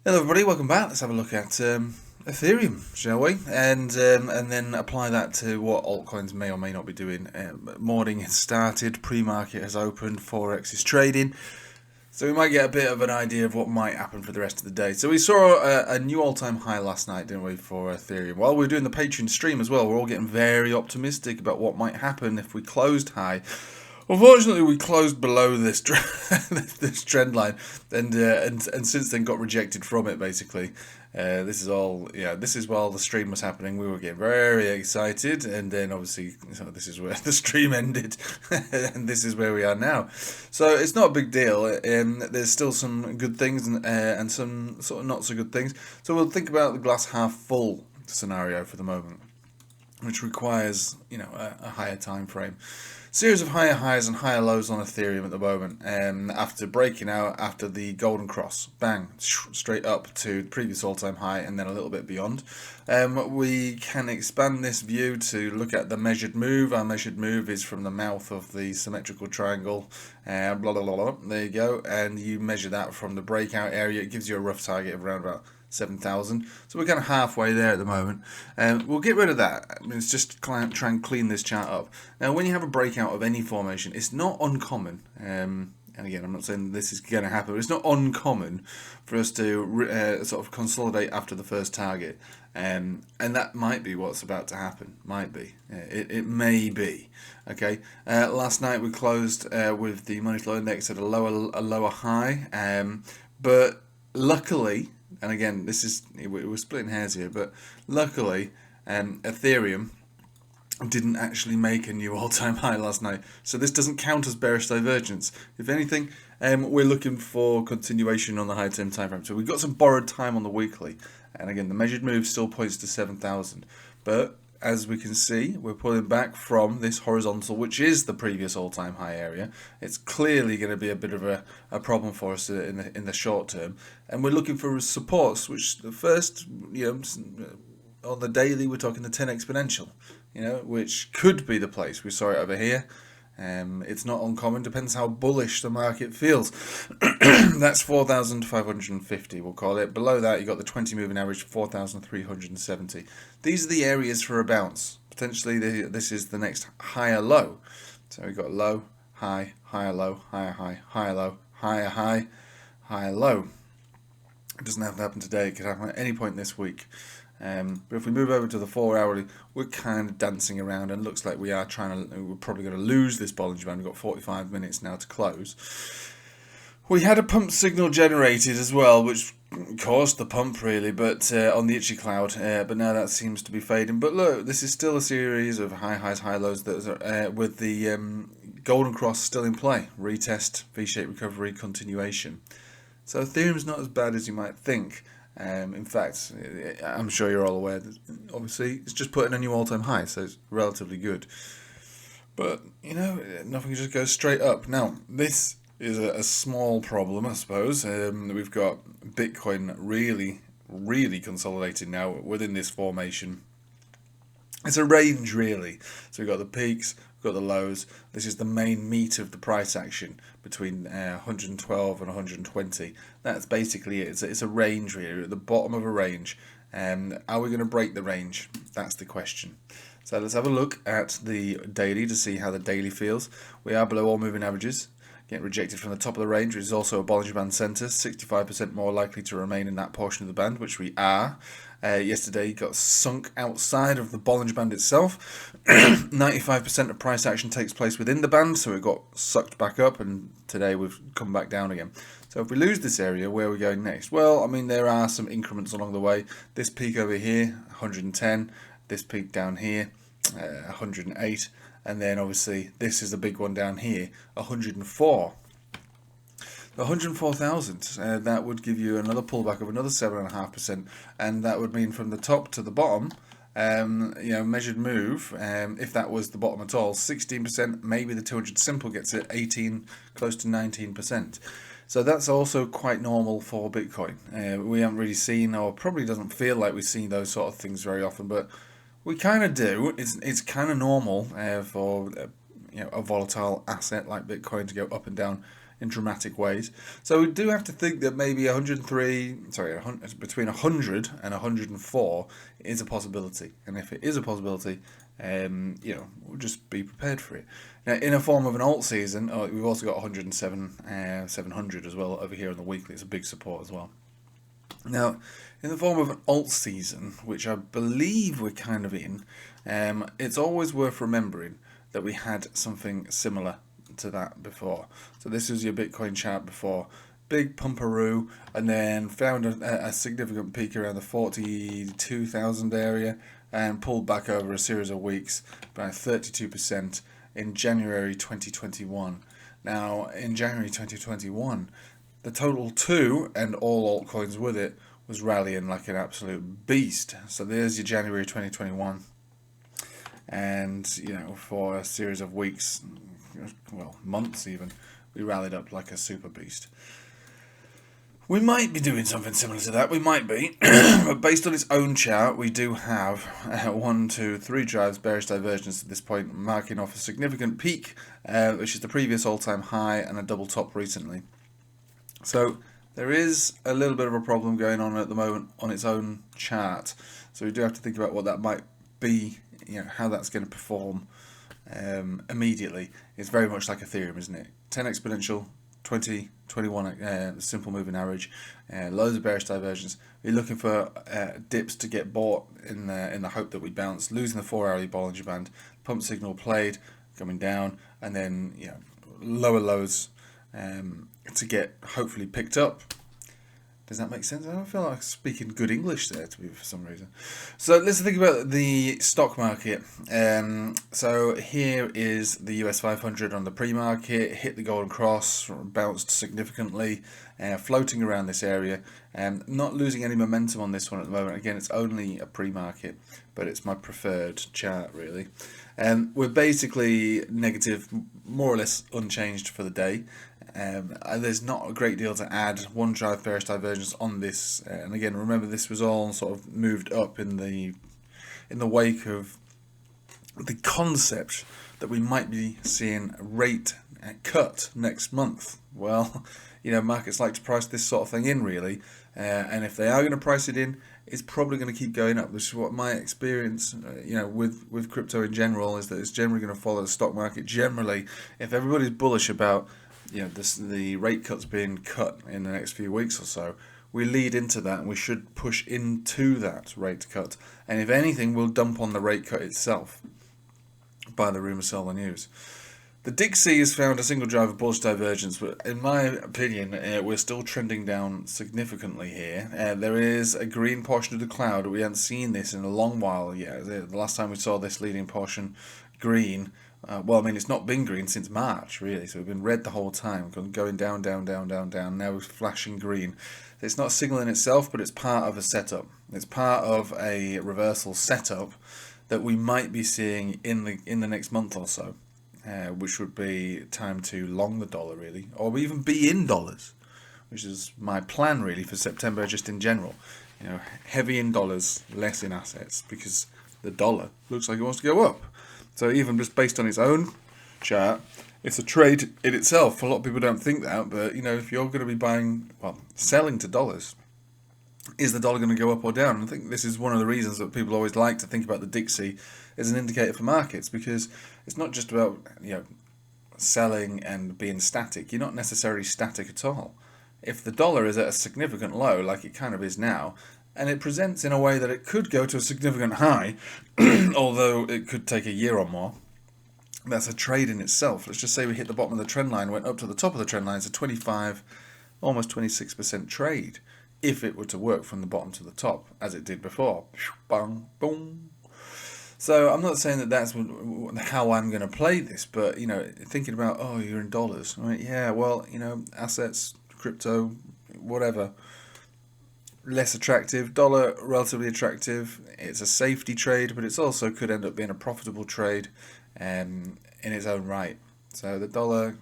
Hello everybody, welcome back. Let's have a look at Ethereum, shall we? And then apply that to what altcoins may or may not be doing. Morning has started, pre-market has opened, Forex is trading. So we might get a bit of an idea of what might happen for the rest of the day. So we saw a new all-time high last night, didn't we, for Ethereum? While we were doing the Patreon stream as well, we're all getting very optimistic about what might happen if we closed high. Unfortunately, we closed below this this trend line, and since then got rejected from it. Basically, this is all. Yeah, this is while the stream was happening. We were getting very excited, and then obviously, this is where the stream ended, and this is where we are now. So it's not a big deal. There's still some good things and some sort of not so good things. So we'll think about the glass half full scenario for the moment, which requires a higher time frame. Series of higher highs and higher lows on Ethereum at the moment. After breaking out after the golden cross, bang, straight up to the previous all-time high and then a little bit beyond. We can expand this view to look at the measured move. Our measured move is from the mouth of the symmetrical triangle. Blah, blah, blah, blah. There you go, and you measure that from the breakout area. It gives you a rough target of around about 7,000. So we're kind of halfway there at the moment. We'll get rid of that. I mean, it's just try and clean this chart up. Now, when you have a breakout of any formation, it's not uncommon. And again, I'm not saying this is going to happen, but it's not uncommon for us to sort of consolidate after the first target. And that might be what's about to happen. Might be. It may be. Okay. Last night we closed with the money flow index at a lower high. But luckily, and again, we're splitting hairs here, but luckily, Ethereum didn't actually make a new all-time high last night, so this doesn't count as bearish divergence. If anything, we're looking for continuation on the high-term time frame. So we've got some borrowed time on the weekly, and again, the measured move still points to 7,000, but as we can see, we're pulling back from this horizontal, which is the previous all-time high area. It's clearly going to be a bit of a problem for us in the short term, and we're looking for supports. Which the first, on the daily, we're talking the 10 exponential, which could be the place. We saw it over here. It's not uncommon, depends how bullish the market feels. That's 4,550, we'll call it. Below that, you got the 20 moving average, 4,370. These are the areas for a bounce. Potentially, this is the next higher low. So we've got low, high, higher low, higher high, higher low, higher high, higher low. It doesn't have to happen today, it could happen at any point this week. But if we move over to the 4 hourly, we're kind of dancing around, and looks like we're probably going to lose this Bollinger Band. We've got 45 minutes now to close. We had a pump signal generated as well, which caused the pump really, but on the Itchy Cloud. But now that seems to be fading. But look, this is still a series of high highs, high lows that with the golden cross still in play. Retest, V-shaped recovery, continuation. So Ethereum's not as bad as you might think. In fact, I'm sure you're all aware that obviously it's just putting a new all-time high, so it's relatively good. But, nothing just goes straight up. Now, this is a small problem, I suppose. We've got Bitcoin really, really consolidated now within this formation. It's a range, really. So we've got the peaks, we've got the lows. This is the main meat of the price action between 112 and 120. That's basically it. It's a range, really, at the bottom of a range. Are we going to break the range? That's the question. So let's have a look at the daily to see how the daily feels. We are below all moving averages. Getting rejected from the top of the range, which is also a Bollinger Band centre. 65% more likely to remain in that portion of the band, which we are. Yesterday got sunk outside of the Bollinger Band itself. 95% of price action takes place within the band, so it got sucked back up, and today we've come back down again. So if we lose this area, where are we going next? Well, I mean, there are some increments along the way. This peak over here, 110. This peak down here, 108. And then obviously this is the big one down here, 104. 104,000. That would give you another pullback of another 7.5%, and that would mean from the top to the bottom, measured move. If that was the bottom at all, 16%. Maybe the 200 simple gets it 18, close to 19%. So that's also quite normal for Bitcoin. We haven't really seen, or probably doesn't feel like we see those sort of things very often, but we kind of do. It's kind of normal for a volatile asset like Bitcoin to go up and down in dramatic ways. So we do have to think that maybe between 100 and 104 is a possibility. And if it is a possibility, we'll just be prepared for it. Now, in a form of an alt season, we've also got 107, 700 as well over here on the weekly. It's a big support as well. Now, in the form of an alt season, which I believe we're kind of in, it's always worth remembering that we had something similar to that before. So this was your Bitcoin chart before. Big pumperoo, and then found a significant peak around the 42,000 area and pulled back over a series of weeks by 32% in January 2021. Now, in January 2021, the total 2 and all altcoins with it was rallying like an absolute beast. So there's your January 2021. And, for a series of weeks, well, months even, we rallied up like a super beast. We might be doing something similar to that, we might be. But based on its own chart, we do have 1, 2, 3 drives, bearish divergence at this point, marking off a significant peak, which is the previous all-time high, and a double top recently. So there is a little bit of a problem going on at the moment on its own chart. So we do have to think about what that might be, how that's going to perform immediately. It's very much like Ethereum, isn't it? 10 exponential, 20, 21 simple moving average, loads of bearish divergence. We're looking for dips to get bought in the hope that we bounce, losing the 4-hourly Bollinger Band, pump signal played, coming down, and then lower lows to get hopefully picked up. Does that make sense? I don't feel like speaking good English there, for some reason. So let's think about the stock market. So here is the US 500 on the pre-market, hit the golden cross, bounced significantly, floating around this area. Not losing any momentum on this one at the moment. Again, it's only a pre-market, but it's my preferred chart, really. We're basically negative, more or less unchanged for the day. There's not a great deal to add. One drive bearish divergence on this, and again, remember this was all sort of moved up in the wake of the concept that we might be seeing a rate cut next month. Well, markets like to price this sort of thing in, really, and if they are going to price it in, it's probably going to keep going up. Which is what my experience, with crypto in general, is that it's generally going to follow the stock market. Generally, if everybody's bullish about the rate cuts being cut in the next few weeks or so, we lead into that, and we should push into that rate cut. And if anything, we'll dump on the rate cut itself. Buy the rumour, sell the news. The Dixie has found a single drive of bullish divergence, but in my opinion, we're still trending down significantly here. There is a green portion of the cloud. We haven't seen this in a long while yet. The last time we saw this leading portion green, it's not been green since March, really. So we've been red the whole time, going down, down, down, down, down. Now we're flashing green. It's not a signal in itself, but it's part of a setup. It's part of a reversal setup that we might be seeing in the next month or so. Which would be time to long the dollar, really, or even be in dollars, which is my plan, really, for September, just in general. Heavy in dollars, less in assets, because the dollar looks like it wants to go up. So even just based on its own chart, it's a trade in itself. A lot of people don't think that, but if you're going to be selling to dollars, is the dollar going to go up or down? And I think this is one of the reasons that people always like to think about the Dixie as an indicator for markets, because it's not just about selling and being static. You're not necessarily static at all. If the dollar is at a significant low, like it kind of is now, and it presents in a way that it could go to a significant high, although it could take a year or more, that's a trade in itself. Let's just say we hit the bottom of the trend line, went up to the top of the trend line. It's a 25, almost 26% trade, if it were to work from the bottom to the top, as it did before. Bang, boom. So I'm not saying that that's how I'm going to play this, but, thinking about, you're in dollars. Assets, crypto, whatever, less attractive. Dollar, relatively attractive. It's a safety trade, but it's also could end up being a profitable trade in its own right. So the dollar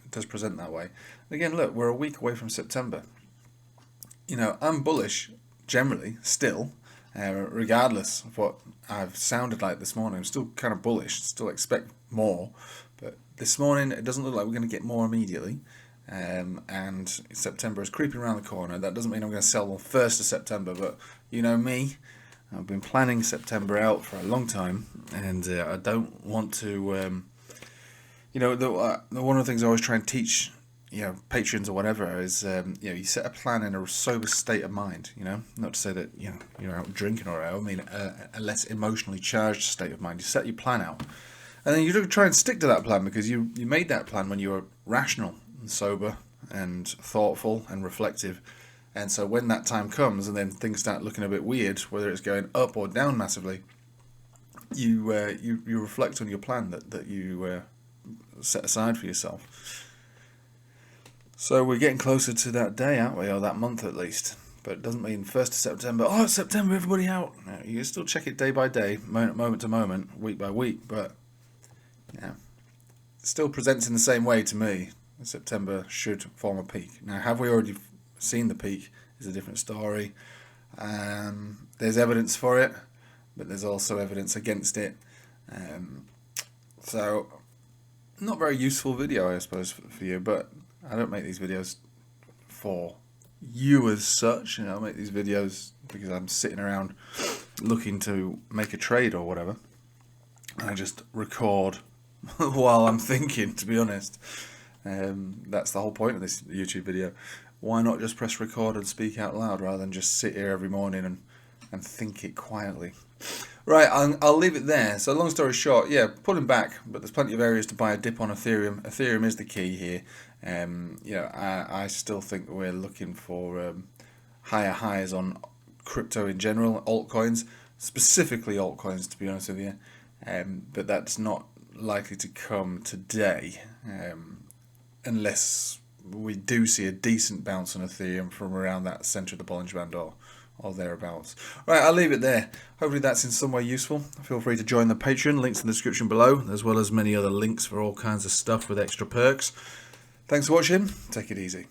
does present that way. And again, look, we're a week away from September. I'm bullish, generally, still, regardless of what I've sounded like this morning. I'm still kind of bullish, still expect more, but this morning it doesn't look like we're going to get more immediately. and September is creeping around the corner. That doesn't mean I'm going to sell on 1st of September, but you know me, I've been planning September out for a long time, and I don't want to, one of the things I always try and teach, patrons or whatever is, you set a plan in a sober state of mind, not to say that, you're out drinking or out, I mean, a less emotionally charged state of mind. You set your plan out, and then you try and stick to that plan because you made that plan when you were rational and sober and thoughtful and reflective. And so when that time comes and then things start looking a bit weird, whether it's going up or down massively, you reflect on your plan that you set aside for yourself. So we're getting closer to that day, aren't we, or that month at least. But it doesn't mean 1st of September, oh, it's September, everybody out. No, you can still check it day by day, moment to moment, week by week, but yeah, it still presents in the same way to me. September should form a peak. Now, have we already seen the peak is a different story. There's evidence for it, but there's also evidence against it. So, not very useful video, I suppose, for you, but I don't make these videos for you as such. I make these videos because I'm sitting around looking to make a trade or whatever. I just record while I'm thinking, to be honest. That's the whole point of this YouTube video. Why not just press record and speak out loud rather than just sit here every morning and think it quietly? Right, I'll leave it there. So long story short, yeah, pulling back, but there's plenty of areas to buy a dip on Ethereum. Ethereum is the key here. I still think we're looking for higher highs on crypto in general, altcoins, specifically altcoins, to be honest with you. But that's not likely to come today, unless we do see a decent bounce on Ethereum from around that centre of the Bollinger Band or thereabouts. Right, I'll leave it there. Hopefully that's in some way useful. Feel free to join the Patreon, links in the description below, as well as many other links for all kinds of stuff with extra perks. Thanks for watching, take it easy.